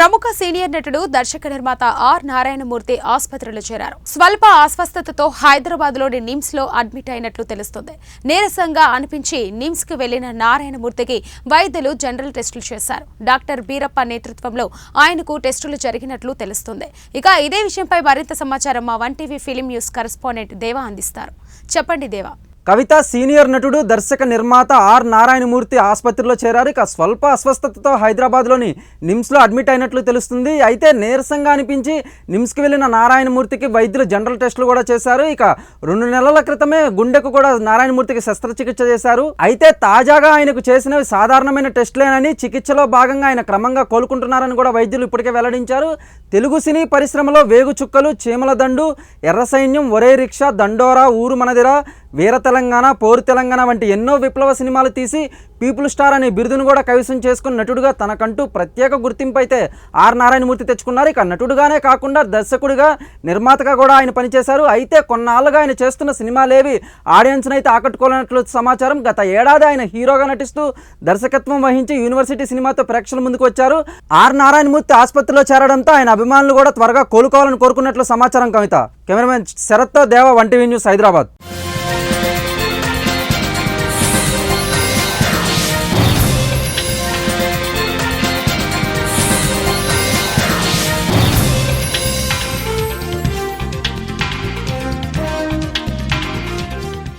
ప్రముఖ సీనియర్ నటుడు దర్శక నిర్మాత ఆర్ నారాయణమూర్తి ఆసుపత్రిలో చేరారు. స్వల్ప అస్వస్థతతో హైదరాబాద్లోని నిమ్స్ లో అడ్మిట్ అయినట్లు తెలుస్తోంది. నీరసంగా అనిపించి నిమ్స్ కు వెళ్లిన నారాయణమూర్తికి వైద్యులు జనరల్ టెస్టులు చేశారు. డాక్టర్ బీరప్ప నేతృత్వంలో ఆయనకు టెస్టులు జరిగినట్లు తెలుస్తోంది. ఇక ఇదే విషయంపై మరింత సమాచారం మా 1TV ఫిలిం న్యూస్ కరెస్పాండెంట్ దేవా అందిస్తారు. చెప్పండి దేవా. కవిత సీనియర్ నటుడు దర్శక నిర్మాత ఆర్ నారాయణమూర్తి ఆసుపత్రిలో చేరారు. ఇక స్వల్ప అస్వస్థతతో హైదరాబాద్లోని నిమ్స్లో అడ్మిట్ అయినట్లు తెలుస్తుంది. అయితే నీరసంగా అనిపించి నిమ్స్కి వెళ్ళిన నారాయణమూర్తికి వైద్యులు జనరల్ టెస్టులు కూడా చేశారు. ఇక 2 నెలల క్రితమే గుండెకు కూడా నారాయణమూర్తికి శస్త్రచికిత్స చేశారు. అయితే తాజాగా ఆయనకు చేసినవి సాధారణమైన టెస్టులేనని, చికిత్సలో భాగంగా ఆయన క్రమంగా కోలుకుంటున్నారని కూడా వైద్యులు ఇప్పటికే వెల్లడించారు. తెలుగు సినీ పరిశ్రమలో వేగు చుక్కలు, చీమల దండు, ఎర్ర సైన్యం, ఒరే రిక్షా, దండోరా, ఊరు మనదిరా, వీర తెలంగాణ, పోరు తెలంగాణ వంటి ఎన్నో విప్లవ సినిమాలు తీసి పీపుల్ స్టార్ అనే బిరుదును కూడా కైవసం చేసుకున్న నటుడుగా తనకంటూ ప్రత్యేక గుర్తింపు అయితే ఆర్ నారాయణమూర్తి తెచ్చుకున్నారు. ఇక నటుడుగానే కాకుండా దర్శకుడిగా, నిర్మాతగా కూడా ఆయన పనిచేశారు. అయితే కొన్నాళ్ళుగా ఆయన చేస్తున్న సినిమాలేవి ఆడియన్స్ని అయితే ఆకట్టుకోలేనట్లు సమాచారం. గత ఏడాది ఆయన హీరోగా నటిస్తూ దర్శకత్వం వహించి యూనివర్సిటీ సినిమాతో ప్రేక్షకుల ముందుకు వచ్చారు. ఆర్ నారాయణమూర్తి ఆసుపత్రిలో చేరడంతో ఆయన అభిమానులు కూడా త్వరగా కోలుకోవాలని కోరుకున్నట్లు సమాచారం. కవిత, కెమెరామెన్ శరత్తో దేవా, 1TV న్యూస్, హైదరాబాద్.